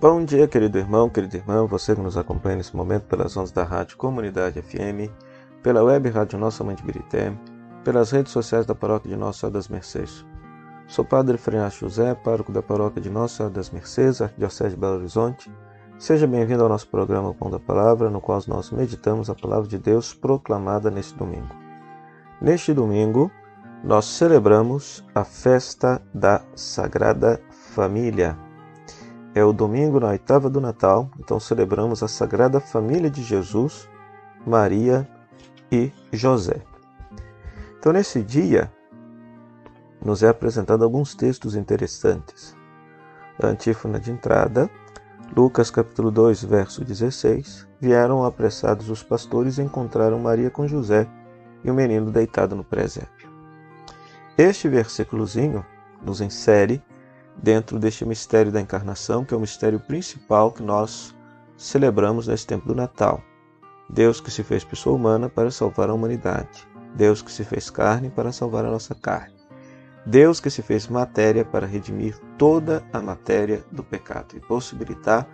Bom dia, querido irmão, querida irmã, você que nos acompanha nesse momento pelas ondas da Rádio Comunidade FM, pela web Rádio Nossa Mãe de Birité, pelas redes sociais da Paróquia de Nossa Senhora das Mercês. Sou Padre Frei José, pároco da Paróquia de Nossa Senhora das Mercês, Arquidiocese de Belo Horizonte. Seja bem-vindo ao nosso programa Pão da Palavra, no qual nós meditamos a Palavra de Deus proclamada neste domingo. Neste domingo, nós celebramos a festa da Sagrada Família. É o domingo na oitava do Natal, então celebramos a Sagrada Família de Jesus, Maria e José. Então nesse dia, nos é apresentado alguns textos interessantes. A antífona de entrada, Lucas capítulo 2, verso 16, vieram apressados os pastores e encontraram Maria com José e o menino deitado no presépio. Este versículozinho nos insere dentro deste mistério da encarnação, que é o mistério principal que nós celebramos nesse tempo do Natal. Deus que se fez pessoa humana para salvar a humanidade. Deus que se fez carne para salvar a nossa carne. Deus que se fez matéria para redimir toda a matéria do pecado e possibilitar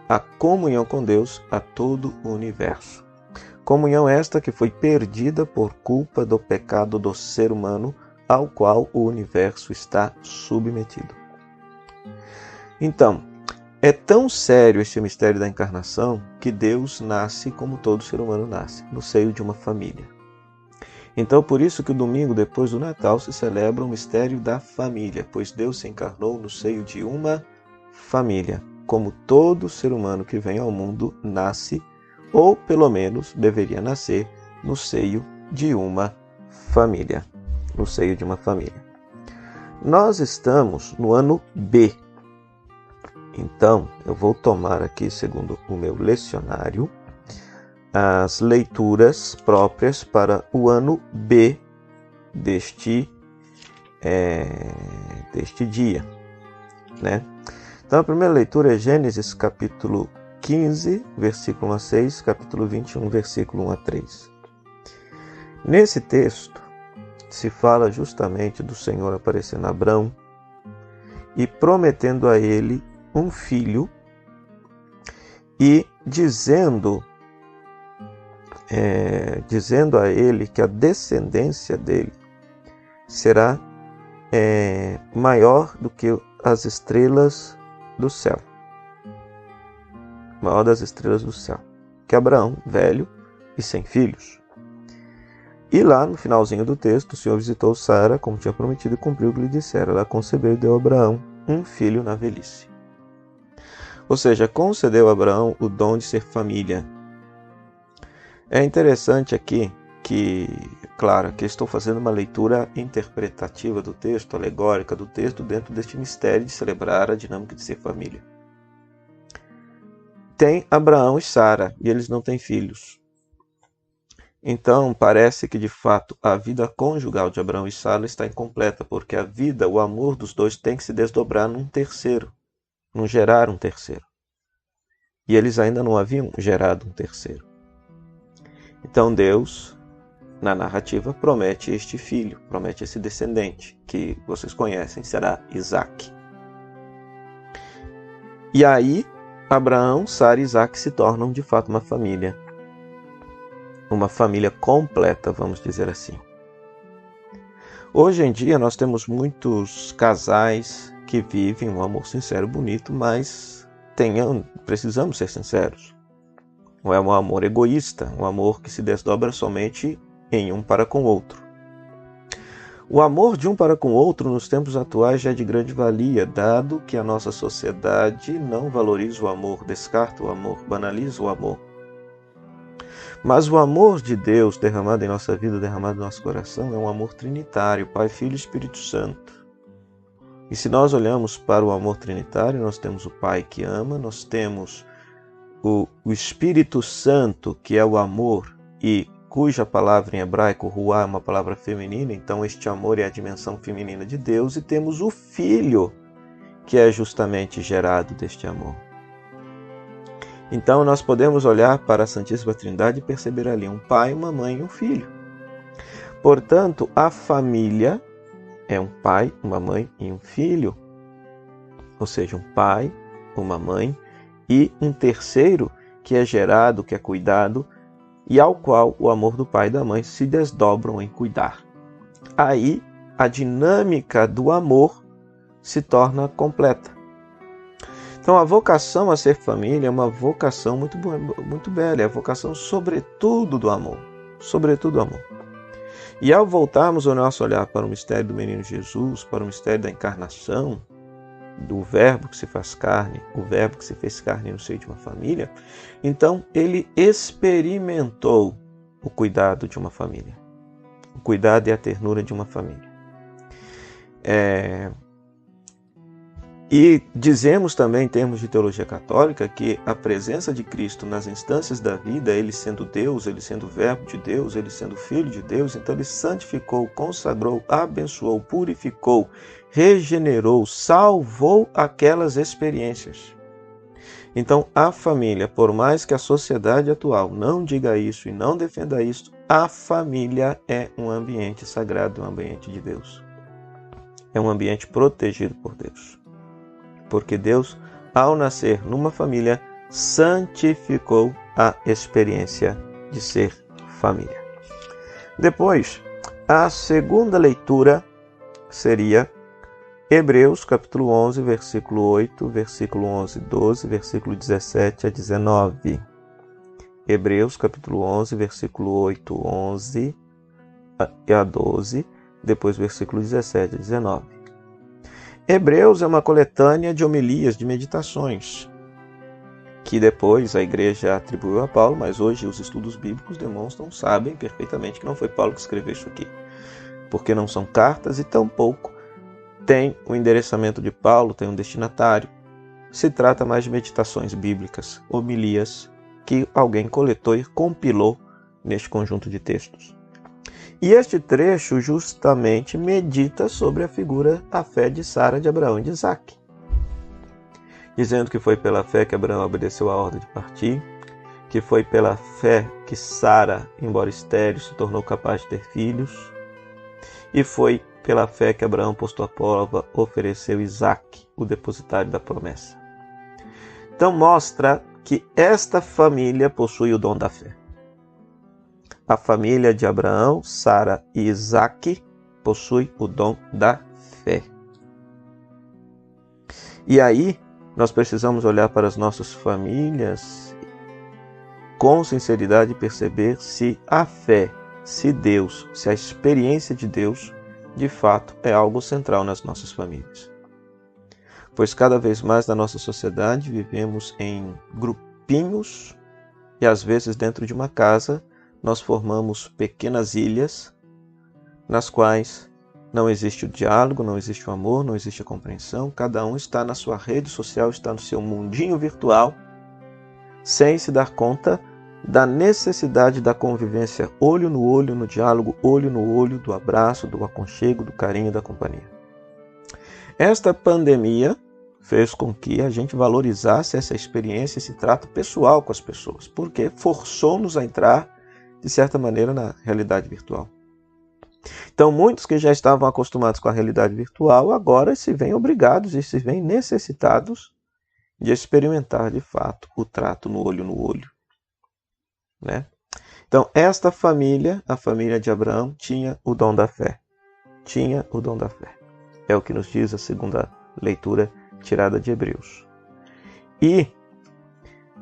a comunhão com Deus a todo o universo. Comunhão esta que foi perdida por culpa do pecado do ser humano, ao qual o universo está submetido. Então, é tão sério este mistério da encarnação que Deus nasce como todo ser humano nasce, no seio de uma família. Então, por isso que o domingo depois do Natal se celebra o mistério da família, pois Deus se encarnou no seio de uma família, como todo ser humano que vem ao mundo nasce, ou pelo menos deveria nascer, no seio de uma família. No seio de uma família. Nós estamos no ano B. Então, eu vou tomar aqui, segundo o meu lecionário, as leituras próprias para o ano B deste dia, né? Então, a primeira leitura é Gênesis capítulo 15, versículo 1 a 6, capítulo 21, versículo 1 a 3. Nesse texto, se fala justamente do Senhor aparecendo a Abrão e prometendo a ele um filho e dizendo a ele que a descendência dele será maior do que as estrelas do céu. Maior das estrelas do céu. Que Abraão, velho e sem filhos. E lá no finalzinho do texto, o Senhor visitou Sara, como tinha prometido, e cumpriu o que lhe dissera. Ela concebeu e deu a Abraão um filho na velhice. Ou seja, concedeu a Abraão o dom de ser família. É interessante aqui que, claro, que estou fazendo uma leitura interpretativa do texto, alegórica do texto, dentro deste mistério de celebrar a dinâmica de ser família. Tem Abraão e Sara, e eles não têm filhos. Então, parece que, de fato, a vida conjugal de Abraão e Sara está incompleta, porque a vida, o amor dos dois tem que se desdobrar num terceiro, num gerar um terceiro. E eles ainda não haviam gerado um terceiro. Então, Deus, na narrativa, promete este filho, promete esse descendente, que vocês conhecem, será Isaac. E aí, Abraão, Sara e Isaac se tornam, de fato, uma família. Uma família completa, vamos dizer assim. Hoje em dia nós temos muitos casais que vivem um amor sincero, bonito, mas precisamos ser sinceros. Não é um amor egoísta, um amor que se desdobra somente em um para com o outro. O amor de um para com o outro nos tempos atuais já é de grande valia, dado que a nossa sociedade não valoriza o amor, descarta o amor, banaliza o amor. Mas o amor de Deus derramado em nossa vida, derramado em nosso coração, é um amor trinitário, Pai, Filho e Espírito Santo. E se nós olhamos para o amor trinitário, nós temos o Pai que ama, nós temos o Espírito Santo, que é o amor, e cuja palavra em hebraico, ruá, é uma palavra feminina, então este amor é a dimensão feminina de Deus, e temos o Filho, que é justamente gerado deste amor. Então nós podemos olhar para a Santíssima Trindade e perceber ali um pai, uma mãe e um filho. Portanto, a família é um pai, uma mãe e um filho. Ou seja, um pai, uma mãe e um terceiro que é gerado, que é cuidado, e ao qual o amor do pai e da mãe se desdobram em cuidar. Aí a dinâmica do amor se torna completa. Então a vocação a ser família é uma vocação muito bela, é a vocação sobretudo do amor, sobretudo do amor. E ao voltarmos o nosso olhar para o mistério do menino Jesus, para o mistério da encarnação, do verbo que se faz carne, o verbo que se fez carne no seio de uma família, então ele experimentou o cuidado de uma família, o cuidado e a ternura de uma família. E dizemos também, em termos de teologia católica, que a presença de Cristo nas instâncias da vida, ele sendo Deus, ele sendo verbo de Deus, ele sendo filho de Deus, então ele santificou, consagrou, abençoou, purificou, regenerou, salvou aquelas experiências. Então a família, por mais que a sociedade atual não diga isso e não defenda isso, a família é um ambiente sagrado, um ambiente de Deus. É um ambiente protegido por Deus. Porque Deus, ao nascer numa família, santificou a experiência de ser família. Depois, a segunda leitura seria Hebreus, capítulo 11, versículo 8, versículo 11, 12, versículo 17 a 19. Hebreus, capítulo 11, versículo 8, 11 a 12, depois versículo 17 a 19. Hebreus é uma coletânea de homilias, de meditações, que depois a igreja atribuiu a Paulo, mas hoje os estudos bíblicos demonstram, sabem perfeitamente que não foi Paulo que escreveu isso aqui, porque não são cartas e tampouco tem o endereçamento de Paulo, tem um destinatário. Se trata mais de meditações bíblicas, homilias, que alguém coletou e compilou neste conjunto de textos. E este trecho justamente medita sobre a figura, a fé de Sara, de Abraão e de Isaque. Dizendo que foi pela fé que Abraão obedeceu a ordem de partir, que foi pela fé que Sara, embora estéril, se tornou capaz de ter filhos, e foi pela fé que Abraão, posto à prova, ofereceu Isaque, o depositário da promessa. Então mostra que esta família possui o dom da fé. A família de Abraão, Sara e Isaque possui o dom da fé. E aí, nós precisamos olhar para as nossas famílias com sinceridade e perceber se a fé, se Deus, se a experiência de Deus, de fato, é algo central nas nossas famílias. Pois cada vez mais na nossa sociedade vivemos em grupinhos e às vezes dentro de uma casa nós formamos pequenas ilhas nas quais não existe o diálogo, não existe o amor, não existe a compreensão. Cada um está na sua rede social, está no seu mundinho virtual, sem se dar conta da necessidade da convivência olho no olho, no diálogo olho no olho, do abraço, do aconchego, do carinho, da companhia. Esta pandemia fez com que a gente valorizasse essa experiência, esse trato pessoal com as pessoas, porque forçou-nos a entrar de certa maneira, na realidade virtual. Então, muitos que já estavam acostumados com a realidade virtual, agora se veem obrigados e se veem necessitados de experimentar, de fato, o trato no olho, né? Então, esta família, a família de Abraão, tinha o dom da fé. Tinha o dom da fé. É o que nos diz a segunda leitura tirada de Hebreus. E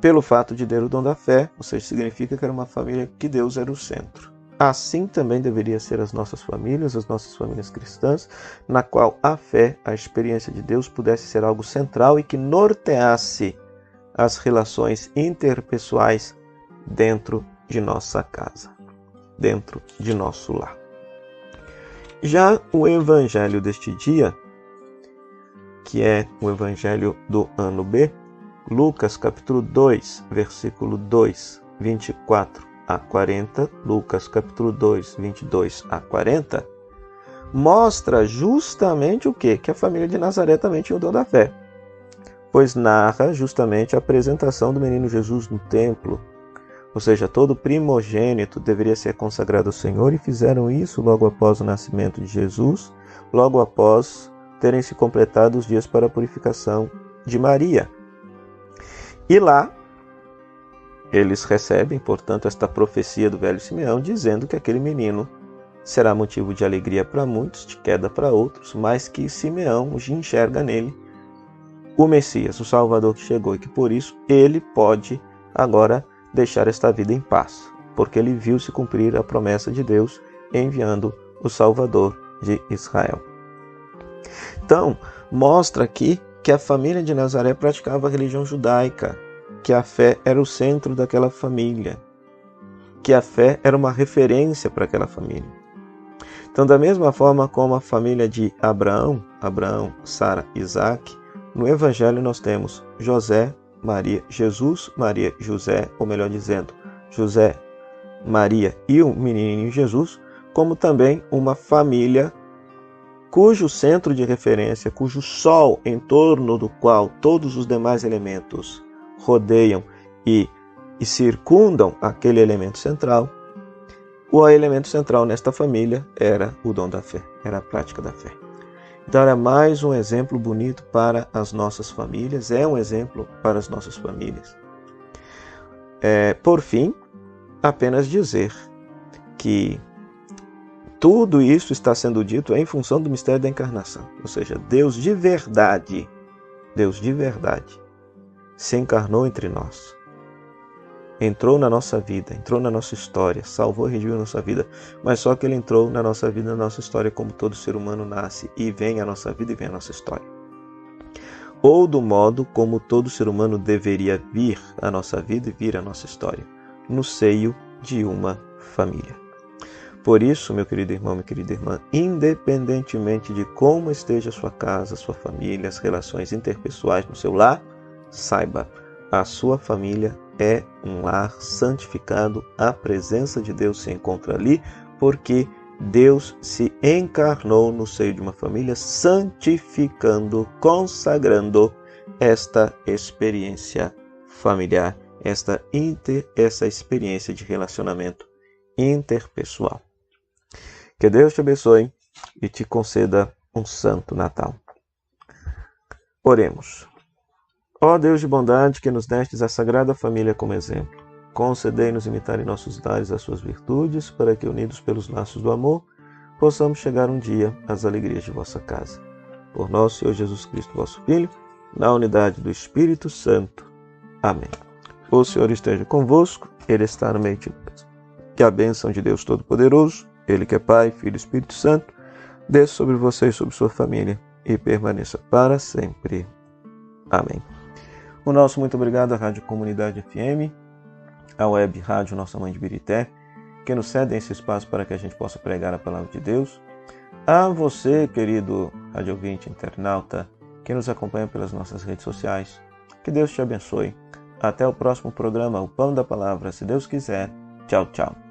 pelo fato de ter o dom da fé, ou seja, significa que era uma família que Deus era o centro. Assim também deveria ser as nossas famílias cristãs, na qual a fé, a experiência de Deus, pudesse ser algo central e que norteasse as relações interpessoais dentro de nossa casa, dentro de nosso lar. Já o evangelho deste dia, que é o evangelho do ano B, Lucas capítulo 2, versículo 2, 24 a 40, Lucas capítulo 2, 22 a 40, mostra justamente o quê? Que a família de Nazaré também tinha o dom da fé, pois narra justamente a apresentação do menino Jesus no templo, ou seja, todo primogênito deveria ser consagrado ao Senhor, e fizeram isso logo após o nascimento de Jesus, logo após terem se completado os dias para a purificação de Maria. E lá, eles recebem, portanto, esta profecia do velho Simeão, dizendo que aquele menino será motivo de alegria para muitos, de queda para outros, mas que Simeão enxerga nele o Messias, o Salvador que chegou, e que por isso ele pode agora deixar esta vida em paz, porque ele viu se cumprir a promessa de Deus enviando o Salvador de Israel. Então, mostra aqui que a família de Nazaré praticava a religião judaica, que a fé era o centro daquela família, que a fé era uma referência para aquela família. Então, da mesma forma como a família de Abraão, Sara, Isaac, no Evangelho nós temos José, Maria, Jesus, Maria, José, ou melhor dizendo, José, Maria e o menininho Jesus, como também uma família cujo centro de referência, cujo sol em torno do qual todos os demais elementos rodeiam e circundam aquele elemento central, o elemento central nesta família era o dom da fé, era a prática da fé. Então era mais um exemplo bonito para as nossas famílias, é um exemplo para as nossas famílias. Por fim, apenas dizer que tudo isso está sendo dito em função do mistério da encarnação, ou seja, Deus de verdade, se encarnou entre nós, entrou na nossa vida, entrou na nossa história, salvou e redimiu a nossa vida, mas só que ele entrou na nossa vida, na nossa história, como todo ser humano nasce e vem à nossa vida e vem à nossa história. Ou do modo como todo ser humano deveria vir à nossa vida e vir à nossa história, no seio de uma família. Por isso, meu querido irmão, minha querida irmã, independentemente de como esteja a sua casa, a sua família, as relações interpessoais no seu lar, saiba, a sua família é um lar santificado, a presença de Deus se encontra ali, porque Deus se encarnou no seio de uma família, santificando, consagrando esta experiência familiar, essa experiência de relacionamento interpessoal. Que Deus te abençoe e te conceda um santo Natal. Oremos. Ó Deus de bondade, que nos destes a Sagrada Família como exemplo, concedei-nos imitar em nossos lares as suas virtudes, para que, unidos pelos laços do amor, possamos chegar um dia às alegrias de vossa casa. Por nosso Senhor Jesus Cristo, vosso Filho, na unidade do Espírito Santo. Amém. O Senhor esteja convosco, Ele está no meio de nós. Que a bênção de Deus Todo-Poderoso, Ele que é Pai, Filho e Espírito Santo, desça sobre você e sobre sua família e permaneça para sempre. Amém. O nosso muito obrigado à Rádio Comunidade FM, à Web Rádio Nossa Mãe de Birité, que nos cedem esse espaço para que a gente possa pregar a Palavra de Deus. A você, querido rádio ouvinte, internauta, que nos acompanha pelas nossas redes sociais, que Deus te abençoe. Até o próximo programa, O Pão da Palavra, se Deus quiser. Tchau, tchau.